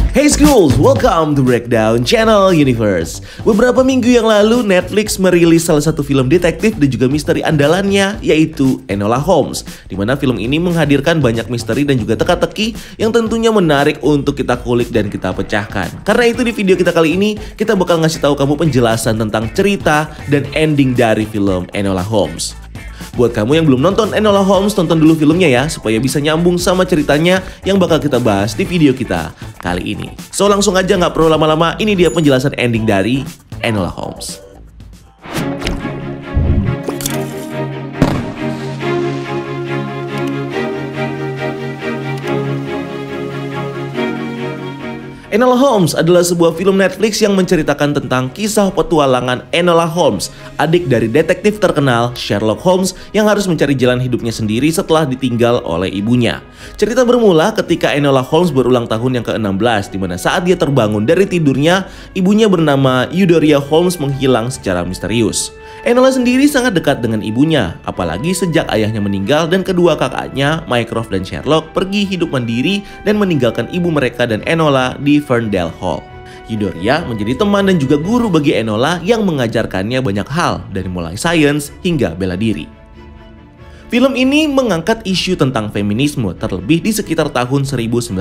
Hey schools, welcome to Breakdown Channel Universe. Beberapa minggu yang lalu Netflix merilis salah satu film detektif dan juga misteri andalannya, yaitu Enola Holmes. Dimana film ini menghadirkan banyak misteri dan juga teka-teki yang tentunya menarik untuk kita kulik dan kita pecahkan. Karena itu di video kita kali ini, kita bakal ngasih tahu kamu penjelasan tentang cerita dan ending dari film Enola Holmes. Buat kamu yang belum nonton Enola Holmes, tonton dulu filmnya ya, supaya bisa nyambung sama ceritanya yang bakal kita bahas di video kita kali ini. So langsung aja, nggak perlu lama-lama, ini dia penjelasan ending dari Enola Holmes. Enola Holmes adalah sebuah film Netflix yang menceritakan tentang kisah petualangan Enola Holmes, adik dari detektif terkenal Sherlock Holmes yang harus mencari jalan hidupnya sendiri setelah ditinggal oleh ibunya. Cerita bermula ketika Enola Holmes berulang tahun yang ke-16, di mana saat dia terbangun dari tidurnya, ibunya bernama Eudora Holmes menghilang secara misterius. Enola sendiri sangat dekat dengan ibunya, apalagi sejak ayahnya meninggal dan kedua kakaknya, Mycroft dan Sherlock, pergi hidup mandiri dan meninggalkan ibu mereka dan Enola di Ferndale Hall. Eudora menjadi teman dan juga guru bagi Enola yang mengajarkannya banyak hal, dari mulai sains hingga bela diri. Film ini mengangkat isu tentang feminisme terlebih di sekitar tahun 1900,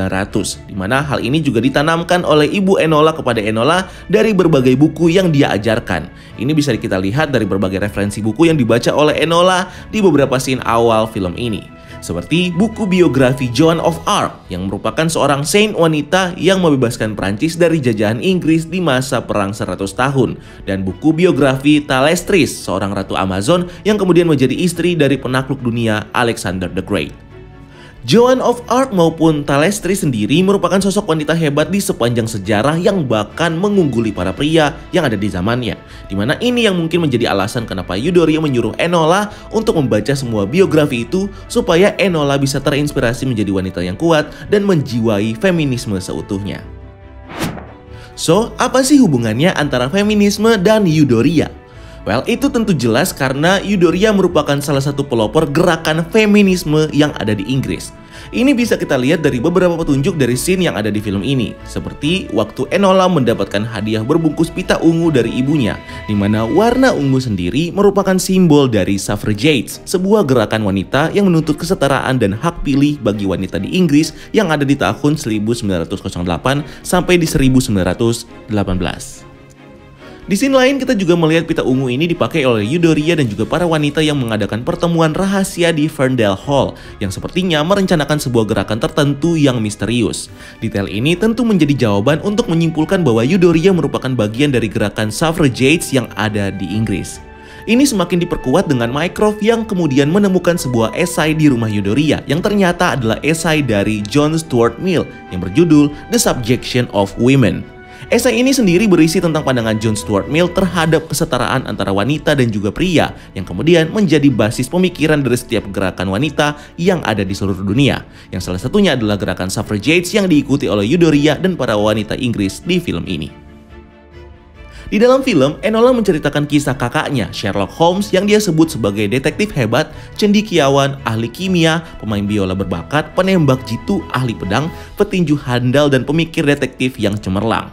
di mana hal ini juga ditanamkan oleh ibu Enola kepada Enola dari berbagai buku yang dia ajarkan. Ini bisa kita lihat dari berbagai referensi buku yang dibaca oleh Enola di beberapa scene awal film ini. Seperti buku biografi Joan of Arc yang merupakan seorang saint wanita yang membebaskan Prancis dari jajahan Inggris di masa Perang 100 tahun. Dan buku biografi Thalestris, seorang ratu Amazon yang kemudian menjadi istri dari penakluk dunia Alexander the Great. Joan of Arc maupun Thalestris sendiri merupakan sosok wanita hebat di sepanjang sejarah yang bahkan mengungguli para pria yang ada di zamannya. Dimana ini yang mungkin menjadi alasan kenapa Eudora menyuruh Enola untuk membaca semua biografi itu supaya Enola bisa terinspirasi menjadi wanita yang kuat dan menjiwai feminisme seutuhnya. So, apa sih hubungannya antara feminisme dan Eudora? Well, itu tentu jelas karena Eudora merupakan salah satu pelopor gerakan feminisme yang ada di Inggris. Ini bisa kita lihat dari beberapa petunjuk dari scene yang ada di film ini. Seperti waktu Enola mendapatkan hadiah berbungkus pita ungu dari ibunya, di mana warna ungu sendiri merupakan simbol dari suffragettes, sebuah gerakan wanita yang menuntut kesetaraan dan hak pilih bagi wanita di Inggris yang ada di tahun 1908 sampai di 1918. Di scene lain kita juga melihat pita ungu ini dipakai oleh Eudora dan juga para wanita yang mengadakan pertemuan rahasia di Ferndale Hall yang sepertinya merencanakan sebuah gerakan tertentu yang misterius. Detail ini tentu menjadi jawaban untuk menyimpulkan bahwa Eudora merupakan bagian dari gerakan suffragettes yang ada di Inggris. Ini semakin diperkuat dengan Mycroft yang kemudian menemukan sebuah esai di rumah Eudora yang ternyata adalah esai dari John Stuart Mill yang berjudul The Subjection of Women. Esai ini sendiri berisi tentang pandangan John Stuart Mill terhadap kesetaraan antara wanita dan juga pria yang kemudian menjadi basis pemikiran dari setiap gerakan wanita yang ada di seluruh dunia. Yang salah satunya adalah gerakan suffragettes yang diikuti oleh Eudora dan para wanita Inggris di film ini. Di dalam film, Enola menceritakan kisah kakaknya, Sherlock Holmes, yang dia sebut sebagai detektif hebat, cendekiawan, ahli kimia, pemain biola berbakat, penembak jitu, ahli pedang, petinju handal, dan pemikir detektif yang cemerlang.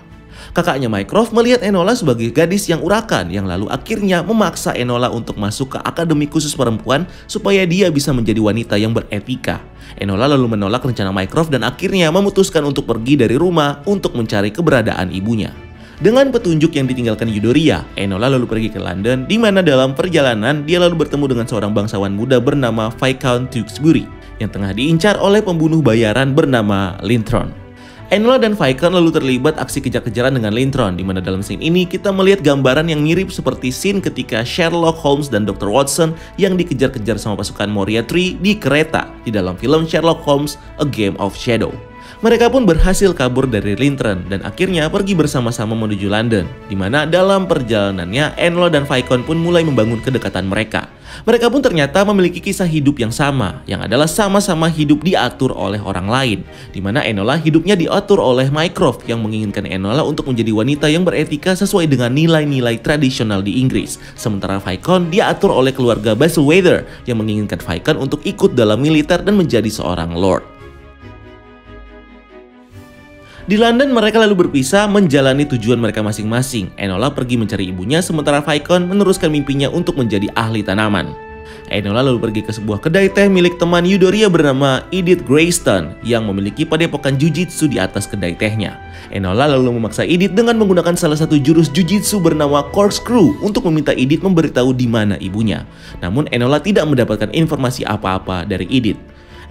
Kakaknya Mycroft melihat Enola sebagai gadis yang urakan yang lalu akhirnya memaksa Enola untuk masuk ke akademi khusus perempuan supaya dia bisa menjadi wanita yang beretika. Enola lalu menolak rencana Mycroft dan akhirnya memutuskan untuk pergi dari rumah untuk mencari keberadaan ibunya. Dengan petunjuk yang ditinggalkan Eudora, Enola lalu pergi ke London, di mana dalam perjalanan dia lalu bertemu dengan seorang bangsawan muda bernama Viscount Tewkesbury yang tengah diincar oleh pembunuh bayaran bernama Linthorn. Enola dan Viscount lalu terlibat aksi kejar-kejaran dengan Linthorn, di mana dalam scene ini kita melihat gambaran yang mirip seperti scene ketika Sherlock Holmes dan Dr. Watson yang dikejar-kejar sama pasukan Moriarty di kereta di dalam film Sherlock Holmes: A Game of Shadow. Mereka pun berhasil kabur dari Linthorn dan akhirnya pergi bersama-sama menuju London, di mana dalam perjalanannya Enola dan Viscount pun mulai membangun kedekatan mereka. Mereka pun ternyata memiliki kisah hidup yang sama, yang adalah sama-sama hidup diatur oleh orang lain, di mana Enola hidupnya diatur oleh Mycroft yang menginginkan Enola untuk menjadi wanita yang beretika sesuai dengan nilai-nilai tradisional di Inggris. Sementara Viscount diatur oleh keluarga Basslewater yang menginginkan Viscount untuk ikut dalam militer dan menjadi seorang lord. Di London mereka lalu berpisah menjalani tujuan mereka masing-masing. Enola pergi mencari ibunya sementara Vicon meneruskan mimpinya untuk menjadi ahli tanaman. Enola lalu pergi ke sebuah kedai teh milik teman Eudoria bernama Edith Greyston yang memiliki padepokan jujitsu di atas kedai tehnya. Enola lalu memaksa Edith dengan menggunakan salah satu jurus jujitsu bernama corkscrew untuk meminta Edith memberitahu di mana ibunya. Namun Enola tidak mendapatkan informasi apa-apa dari Edith.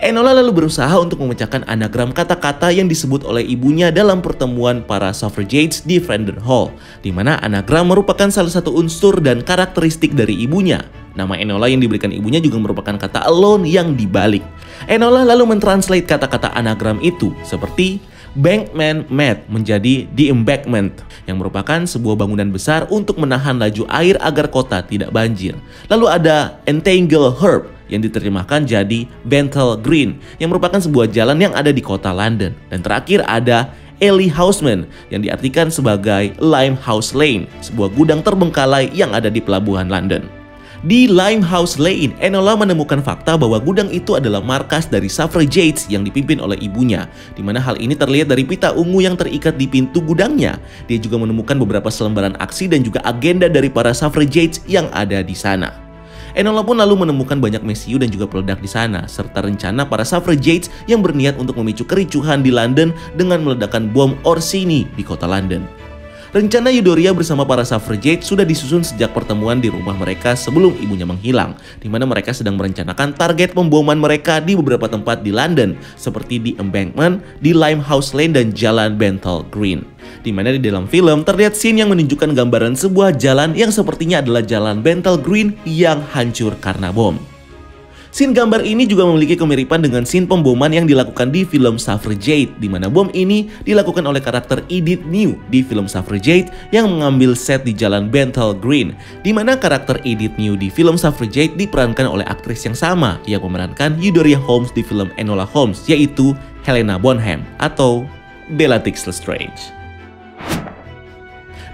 Enola lalu berusaha untuk memecahkan anagram kata-kata yang disebut oleh ibunya dalam pertemuan para suffragettes di Frendon Hall, di mana anagram merupakan salah satu unsur dan karakteristik dari ibunya. Nama Enola yang diberikan ibunya juga merupakan kata alone yang dibalik. Enola lalu mentranslate kata-kata anagram itu seperti Bankman Mat menjadi The Embankment, yang merupakan sebuah bangunan besar untuk menahan laju air agar kota tidak banjir. Lalu ada Entangle Herb yang diterjemahkan jadi Benthall Green, yang merupakan sebuah jalan yang ada di kota London. Dan terakhir ada Ely Houseman yang diartikan sebagai Limehouse Lane, sebuah gudang terbengkalai yang ada di pelabuhan London. Di Limehouse Lane, Enola menemukan fakta bahwa gudang itu adalah markas dari suffragettes yang dipimpin oleh ibunya, di mana hal ini terlihat dari pita ungu yang terikat di pintu gudangnya. Dia juga menemukan beberapa selembaran aksi dan juga agenda dari para suffragettes yang ada di sana. Enola pun lalu menemukan banyak mesiu dan juga peledak di sana, serta rencana para suffragettes yang berniat untuk memicu kericuhan di London dengan meledakkan bom Orsini di kota London. Rencana Eudoria bersama para suffragette sudah disusun sejak pertemuan di rumah mereka sebelum ibunya menghilang, di mana mereka sedang merencanakan target pemboman mereka di beberapa tempat di London, seperti di Embankment, di Limehouse Lane, dan Jalan Benthall Green. Di mana di dalam film terlihat scene yang menunjukkan gambaran sebuah jalan yang sepertinya adalah Jalan Benthall Green yang hancur karena bom. Scene gambar ini juga memiliki kemiripan dengan scene pemboman yang dilakukan di film Suffragette, di mana bom ini dilakukan oleh karakter Edith New di film Suffragette yang mengambil set di Jalan Benthall Green, di mana karakter Edith New di film Suffragette diperankan oleh aktris yang sama yang memerankan Eudoria Holmes di film Enola Holmes, yaitu Helena Bonham atau Bellatrix Lestrange.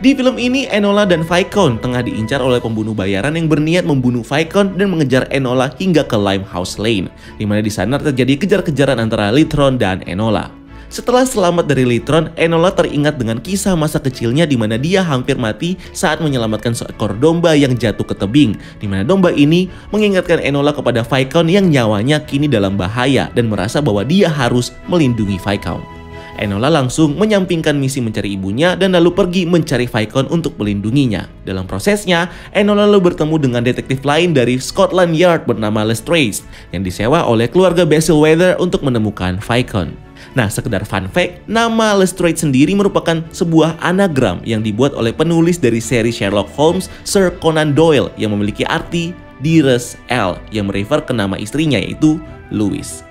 Di film ini, Enola dan Vicon tengah diincar oleh pembunuh bayaran yang berniat membunuh Vicon dan mengejar Enola hingga ke Limehouse Lane, di mana di sana terjadi kejar-kejaran antara Lytron dan Enola. Setelah selamat dari Lytron, Enola teringat dengan kisah masa kecilnya di mana dia hampir mati saat menyelamatkan seekor domba yang jatuh ke tebing, di mana domba ini mengingatkan Enola kepada Vicon yang nyawanya kini dalam bahaya dan merasa bahwa dia harus melindungi Vicon. Enola langsung menyampingkan misi mencari ibunya dan lalu pergi mencari Vicon untuk melindunginya. Dalam prosesnya, Enola lalu bertemu dengan detektif lain dari Scotland Yard bernama Lestrange yang disewa oleh keluarga Basilweather untuk menemukan Vicon. Nah, sekedar fun fact, nama Lestrange sendiri merupakan sebuah anagram yang dibuat oleh penulis dari seri Sherlock Holmes, Sir Conan Doyle, yang memiliki arti Dearest L yang merefer ke nama istrinya yaitu Louise.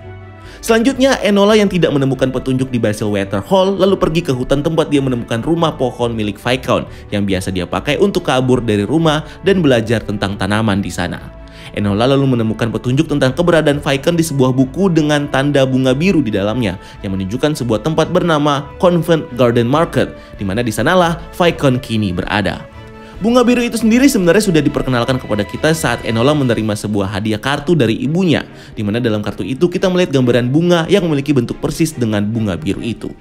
Selanjutnya, Enola yang tidak menemukan petunjuk di Basilweather Hall lalu pergi ke hutan tempat dia menemukan rumah pohon milik Vicon yang biasa dia pakai untuk kabur dari rumah dan belajar tentang tanaman di sana. Enola lalu menemukan petunjuk tentang keberadaan Vicon di sebuah buku dengan tanda bunga biru di dalamnya yang menunjukkan sebuah tempat bernama Covent Garden Market, di mana di sanalah Vicon kini berada. Bunga biru itu sendiri sebenarnya sudah diperkenalkan kepada kita saat Enola menerima sebuah hadiah kartu dari ibunya, di mana dalam kartu itu kita melihat gambaran bunga yang memiliki bentuk persis dengan bunga biru itu.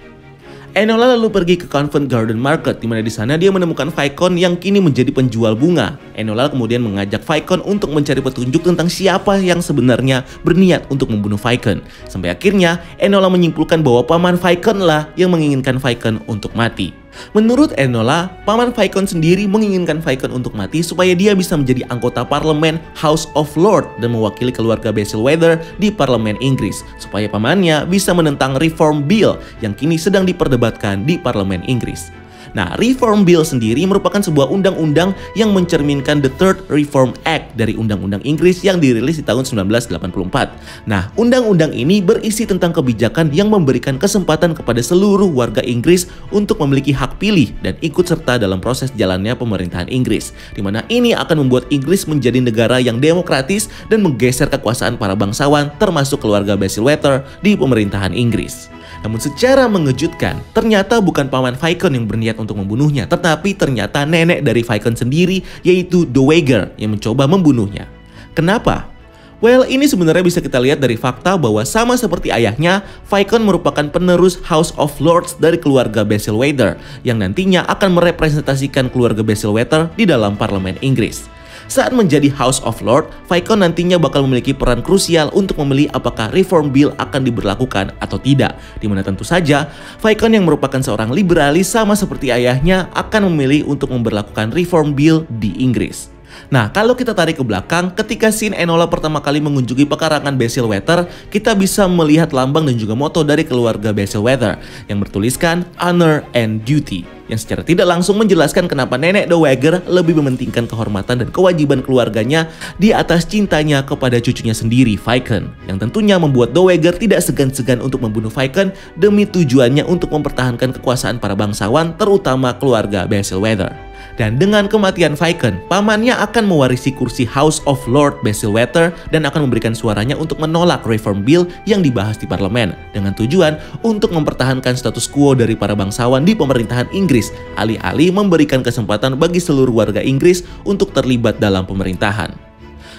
Enola lalu pergi ke Covent Garden Market, di mana di sana dia menemukan Vicon yang kini menjadi penjual bunga. Enola kemudian mengajak Vicon untuk mencari petunjuk tentang siapa yang sebenarnya berniat untuk membunuh Vicon. Sampai akhirnya Enola menyimpulkan bahwa paman Vicon lah yang menginginkan Vicon untuk mati. Menurut Enola, paman Vicon sendiri menginginkan Vicon untuk mati supaya dia bisa menjadi anggota parlemen House of Lords dan mewakili keluarga Basilweather di parlemen Inggris, supaya pamannya bisa menentang Reform Bill yang kini sedang diperdebatkan di parlemen Inggris. Nah, Reform Bill sendiri merupakan sebuah undang-undang yang mencerminkan The Third Reform Act dari Undang-Undang Inggris yang dirilis di tahun 1984. Nah, undang-undang ini berisi tentang kebijakan yang memberikan kesempatan kepada seluruh warga Inggris untuk memiliki hak pilih dan ikut serta dalam proses jalannya pemerintahan Inggris, di mana ini akan membuat Inggris menjadi negara yang demokratis dan menggeser kekuasaan para bangsawan termasuk keluarga Basilweather di pemerintahan Inggris. Namun secara mengejutkan, ternyata bukan paman Vicon yang berniat untuk membunuhnya, tetapi ternyata nenek dari Vicon sendiri, yaitu Dowager yang mencoba membunuhnya. Kenapa? Well, ini sebenarnya bisa kita lihat dari fakta bahwa sama seperti ayahnya, Vicon merupakan penerus House of Lords dari keluarga Baselwater, yang nantinya akan merepresentasikan keluarga Baselwater di dalam parlemen Inggris. Saat menjadi House of Lords, Vicon nantinya bakal memiliki peran krusial untuk memilih apakah Reform Bill akan diberlakukan atau tidak, dimana tentu saja Vicon yang merupakan seorang liberalis sama seperti ayahnya akan memilih untuk memberlakukan Reform Bill di Inggris. Nah, kalau kita tarik ke belakang, ketika scene Enola pertama kali mengunjungi pekarangan Baselwater, kita bisa melihat lambang dan juga moto dari keluarga Baselwater yang bertuliskan Honor and Duty, yang secara tidak langsung menjelaskan kenapa nenek Dowager lebih mementingkan kehormatan dan kewajiban keluarganya di atas cintanya kepada cucunya sendiri, Vicon, yang tentunya membuat Dowager tidak segan-segan untuk membunuh Vicon demi tujuannya untuk mempertahankan kekuasaan para bangsawan, terutama keluarga Baselwater. Dan dengan kematian Vicon, pamannya akan mewarisi kursi House of Lord Baselwater dan akan memberikan suaranya untuk menolak Reform Bill yang dibahas di parlemen, dengan tujuan untuk mempertahankan status quo dari para bangsawan di pemerintahan Inggris, alih-alih memberikan kesempatan bagi seluruh warga Inggris untuk terlibat dalam pemerintahan.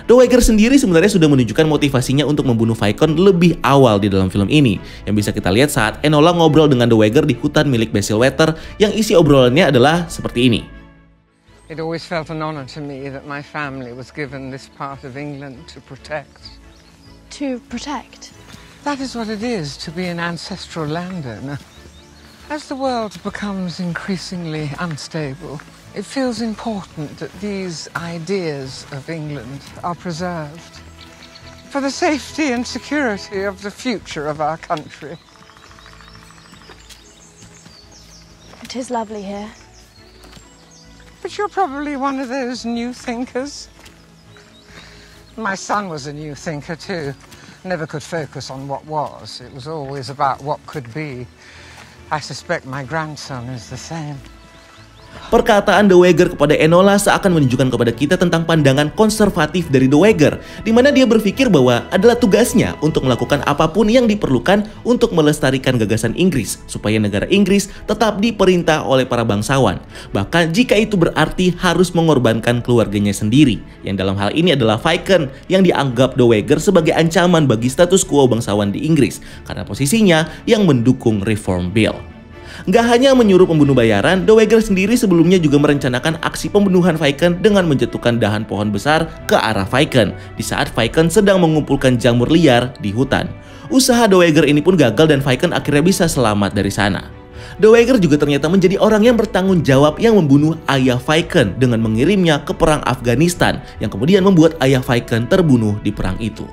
Dowager sendiri sebenarnya sudah menunjukkan motivasinya untuk membunuh Vicon lebih awal di dalam film ini, yang bisa kita lihat saat Enola ngobrol dengan Dowager di hutan milik Baselwater, yang isi obrolannya adalah seperti ini. It always felt an honor to me that my family was given this part of England to protect. To protect? That is what it is to be an ancestral landowner. As the world becomes increasingly unstable, it feels important that these ideas of England are preserved for the safety and security of the future of our country. It is lovely here. But you're probably one of those new thinkers. My son was a new thinker too. Never could focus on what was. It was always about what could be. I suspect my grandson is the same. Perkataan Dowager kepada Enola seakan menunjukkan kepada kita tentang pandangan konservatif dari Dowager, di mana dia berpikir bahwa adalah tugasnya untuk melakukan apapun yang diperlukan untuk melestarikan gagasan Inggris, supaya negara Inggris tetap diperintah oleh para bangsawan. Bahkan jika itu berarti harus mengorbankan keluarganya sendiri, yang dalam hal ini adalah Vicon, yang dianggap Dowager sebagai ancaman bagi status quo bangsawan di Inggris, karena posisinya yang mendukung Reform Bill. Nggak hanya menyuruh pembunuh bayaran, Dowager sendiri sebelumnya juga merencanakan aksi pembunuhan Vicon dengan menjatuhkan dahan pohon besar ke arah Vicon di saat Vicon sedang mengumpulkan jamur liar di hutan. Usaha Dowager ini pun gagal dan Vicon akhirnya bisa selamat dari sana. Dowager juga ternyata menjadi orang yang bertanggung jawab yang membunuh ayah Vicon dengan mengirimnya ke perang Afghanistan, yang kemudian membuat ayah Vicon terbunuh di perang itu.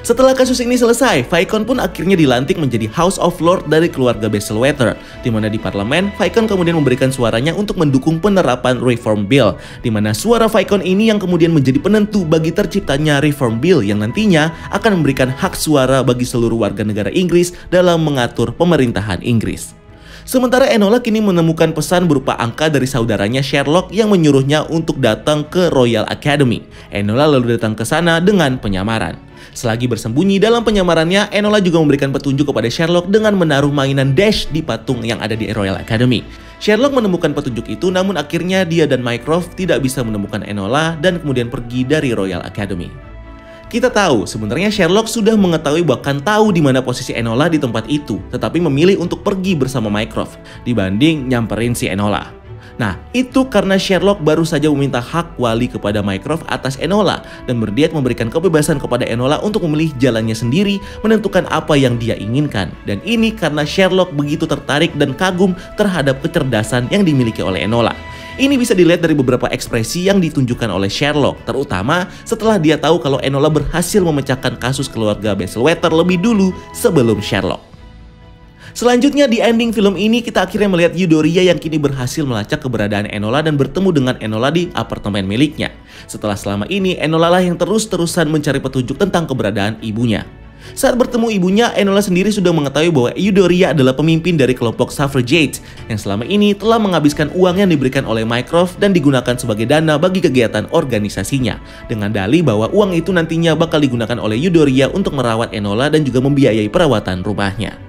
Setelah kasus ini selesai, Vicon pun akhirnya dilantik menjadi House of Lords dari keluarga Baselwater, di mana di parlemen, Vicon kemudian memberikan suaranya untuk mendukung penerapan Reform Bill, di mana suara Vicon ini yang kemudian menjadi penentu bagi terciptanya Reform Bill yang nantinya akan memberikan hak suara bagi seluruh warga negara Inggris dalam mengatur pemerintahan Inggris. Sementara Enola kini menemukan pesan berupa angka dari saudaranya Sherlock yang menyuruhnya untuk datang ke Royal Academy. Enola lalu datang ke sana dengan penyamaran. Selagi bersembunyi dalam penyamarannya, Enola juga memberikan petunjuk kepada Sherlock dengan menaruh mainan Dash di patung yang ada di Royal Academy. Sherlock menemukan petunjuk itu, namun akhirnya dia dan Mycroft tidak bisa menemukan Enola dan kemudian pergi dari Royal Academy. Kita tahu sebenarnya Sherlock sudah mengetahui, bahkan tahu di mana posisi Enola di tempat itu, tetapi memilih untuk pergi bersama Mycroft dibanding nyamperin si Enola. Nah, itu karena Sherlock baru saja meminta hak wali kepada Mycroft atas Enola dan berniat memberikan kebebasan kepada Enola untuk memilih jalannya sendiri, menentukan apa yang dia inginkan. Dan ini karena Sherlock begitu tertarik dan kagum terhadap kecerdasan yang dimiliki oleh Enola. Ini bisa dilihat dari beberapa ekspresi yang ditunjukkan oleh Sherlock, terutama setelah dia tahu kalau Enola berhasil memecahkan kasus keluarga Baselwater lebih dulu sebelum Sherlock. Selanjutnya di ending film ini kita akhirnya melihat Eudoria yang kini berhasil melacak keberadaan Enola dan bertemu dengan Enola di apartemen miliknya. Setelah selama ini Enola lah yang terus-terusan mencari petunjuk tentang keberadaan ibunya. Saat bertemu ibunya, Enola sendiri sudah mengetahui bahwa Eudoria adalah pemimpin dari kelompok suffragette yang selama ini telah menghabiskan uang yang diberikan oleh Mycroft dan digunakan sebagai dana bagi kegiatan organisasinya, dengan dalih bahwa uang itu nantinya bakal digunakan oleh Eudoria untuk merawat Enola dan juga membiayai perawatan rumahnya.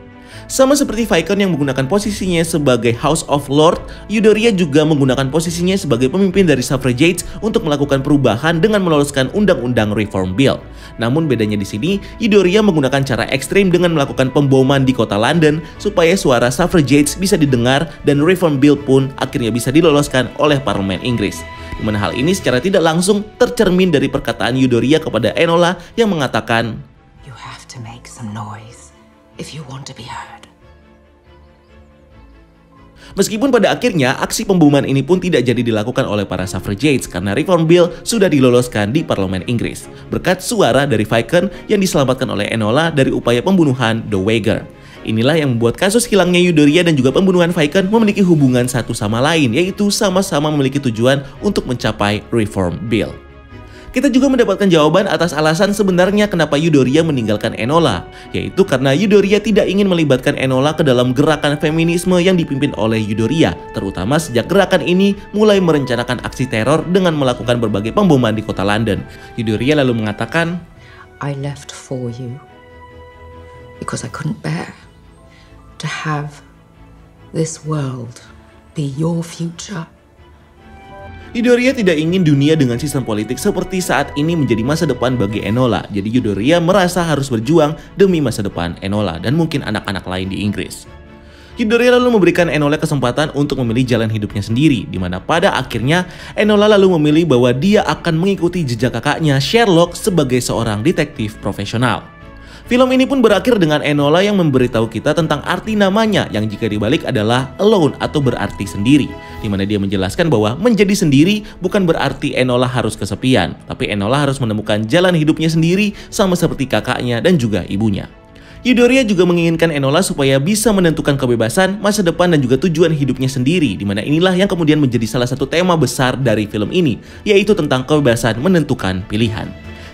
Sama seperti Vicon yang menggunakan posisinya sebagai House of Lord, Eudoria juga menggunakan posisinya sebagai pemimpin dari suffragettes untuk melakukan perubahan dengan meloloskan undang-undang Reform Bill. Namun bedanya di sini, Eudoria menggunakan cara ekstrim dengan melakukan pemboman di kota London supaya suara suffragettes bisa didengar dan Reform Bill pun akhirnya bisa diloloskan oleh parlemen Inggris. Di mana hal ini secara tidak langsung tercermin dari perkataan Eudoria kepada Enola yang mengatakan, "You have to make some noise if you want to be heard." Meskipun pada akhirnya aksi pemboman ini pun tidak jadi dilakukan oleh para suffragettes karena Reform Bill sudah diloloskan di parlemen Inggris berkat suara dari Vicon yang diselamatkan oleh Enola dari upaya pembunuhan Dowager. Inilah yang membuat kasus hilangnya Eudoria dan juga pembunuhan Vicon memiliki hubungan satu sama lain, yaitu sama-sama memiliki tujuan untuk mencapai Reform Bill. Kita juga mendapatkan jawaban atas alasan sebenarnya kenapa Eudoria meninggalkan Enola, yaitu karena Eudoria tidak ingin melibatkan Enola ke dalam gerakan feminisme yang dipimpin oleh Eudoria, terutama sejak gerakan ini mulai merencanakan aksi teror dengan melakukan berbagai pemboman di kota London. Eudoria lalu mengatakan, I left for you because I couldn't bear to have this world be your future. Eudoria tidak ingin dunia dengan sistem politik seperti saat ini menjadi masa depan bagi Enola. Jadi Eudoria merasa harus berjuang demi masa depan Enola dan mungkin anak-anak lain di Inggris. Eudoria lalu memberikan Enola kesempatan untuk memilih jalan hidupnya sendiri, di mana pada akhirnya Enola lalu memilih bahwa dia akan mengikuti jejak kakaknya Sherlock sebagai seorang detektif profesional. Film ini pun berakhir dengan Enola yang memberitahu kita tentang arti namanya yang jika dibalik adalah alone atau berarti sendiri, di mana dia menjelaskan bahwa menjadi sendiri bukan berarti Enola harus kesepian, tapi Enola harus menemukan jalan hidupnya sendiri sama seperti kakaknya dan juga ibunya. Eudoria juga menginginkan Enola supaya bisa menentukan kebebasan, masa depan dan juga tujuan hidupnya sendiri, di mana inilah yang kemudian menjadi salah satu tema besar dari film ini, yaitu tentang kebebasan menentukan pilihan.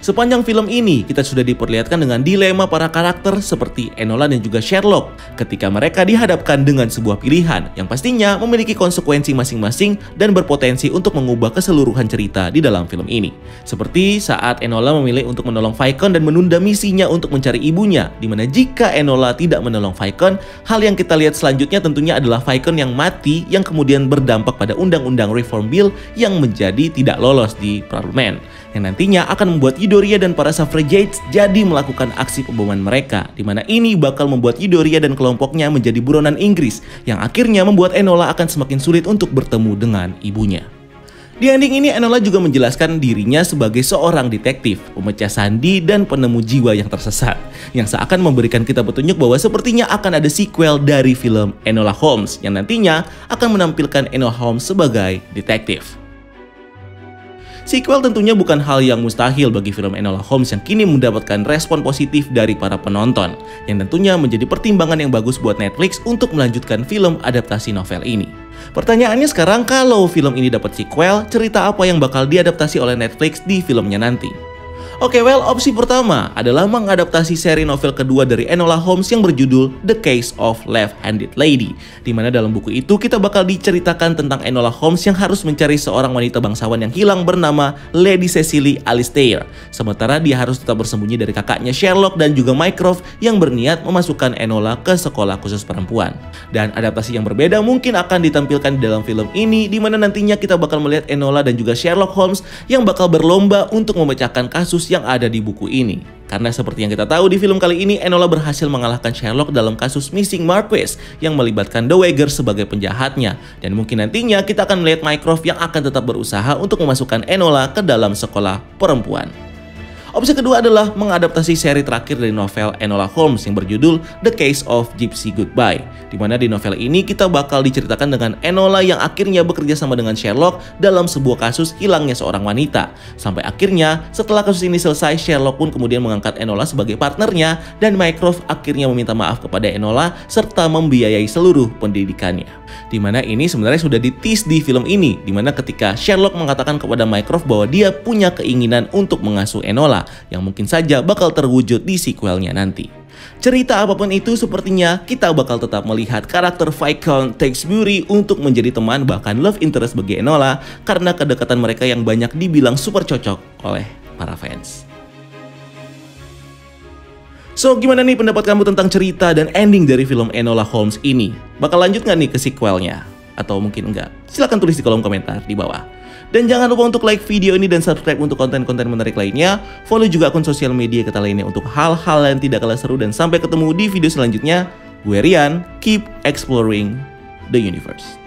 Sepanjang film ini, kita sudah diperlihatkan dengan dilema para karakter seperti Enola dan juga Sherlock ketika mereka dihadapkan dengan sebuah pilihan yang pastinya memiliki konsekuensi masing-masing dan berpotensi untuk mengubah keseluruhan cerita di dalam film ini. Seperti saat Enola memilih untuk menolong Vicon dan menunda misinya untuk mencari ibunya, di mana jika Enola tidak menolong Vicon, hal yang kita lihat selanjutnya tentunya adalah Vicon yang mati yang kemudian berdampak pada undang-undang Reform Bill yang menjadi tidak lolos di parlemen, yang nantinya akan membuat Eudoria dan para suffragettes jadi melakukan aksi pemboman mereka, di mana ini bakal membuat Eudoria dan kelompoknya menjadi buronan Inggris, yang akhirnya membuat Enola akan semakin sulit untuk bertemu dengan ibunya. Di ending ini Enola juga menjelaskan dirinya sebagai seorang detektif, pemecah sandi dan penemu jiwa yang tersesat, yang seakan memberikan kita petunjuk bahwa sepertinya akan ada sequel dari film Enola Holmes yang nantinya akan menampilkan Enola Holmes sebagai detektif. Sequel tentunya bukan hal yang mustahil bagi film Enola Holmes yang kini mendapatkan respon positif dari para penonton, yang tentunya menjadi pertimbangan yang bagus buat Netflix untuk melanjutkan film adaptasi novel ini. Pertanyaannya sekarang, kalau film ini dapat sequel, cerita apa yang bakal diadaptasi oleh Netflix di filmnya nanti? Oke, opsi pertama adalah mengadaptasi seri novel kedua dari Enola Holmes yang berjudul The Case of Left-Handed Lady, di mana dalam buku itu kita bakal diceritakan tentang Enola Holmes yang harus mencari seorang wanita bangsawan yang hilang bernama Lady Cecily Alistair, sementara dia harus tetap bersembunyi dari kakaknya Sherlock dan juga Mycroft yang berniat memasukkan Enola ke sekolah khusus perempuan. Dan adaptasi yang berbeda mungkin akan ditampilkan di dalam film ini, di mana nantinya kita bakal melihat Enola dan juga Sherlock Holmes yang bakal berlomba untuk memecahkan kasus yang ada di buku ini. Karena seperti yang kita tahu di film kali ini, Enola berhasil mengalahkan Sherlock dalam kasus Missing Marquess yang melibatkan Dowager sebagai penjahatnya. Dan mungkin nantinya kita akan melihat Mycroft yang akan tetap berusaha untuk memasukkan Enola ke dalam sekolah perempuan. Opsi kedua adalah mengadaptasi seri terakhir dari novel Enola Holmes yang berjudul The Case of Gypsy Goodbye, di mana di novel ini kita bakal diceritakan dengan Enola yang akhirnya bekerja sama dengan Sherlock dalam sebuah kasus hilangnya seorang wanita. Sampai akhirnya setelah kasus ini selesai, Sherlock pun kemudian mengangkat Enola sebagai partnernya dan Mycroft akhirnya meminta maaf kepada Enola serta membiayai seluruh pendidikannya. Di mana ini sebenarnya sudah di-tease di film ini, di mana ketika Sherlock mengatakan kepada Mycroft bahwa dia punya keinginan untuk mengasuh Enola, yang mungkin saja bakal terwujud di sequelnya nanti. Cerita apapun itu, sepertinya kita bakal tetap melihat karakter Viscount Tewkesbury untuk menjadi teman bahkan love interest bagi Enola karena kedekatan mereka yang banyak dibilang super cocok oleh para fans. So, gimana nih pendapat kamu tentang cerita dan ending dari film Enola Holmes ini? Bakal lanjut nggak nih ke sequelnya? Atau mungkin enggak? Silahkan tulis di kolom komentar di bawah. Dan jangan lupa untuk like video ini dan subscribe untuk konten-konten menarik lainnya. Follow juga akun sosial media kita lainnya untuk hal-hal yang tidak kalah seru. Dan sampai ketemu di video selanjutnya. Gue Rian, keep exploring the universe.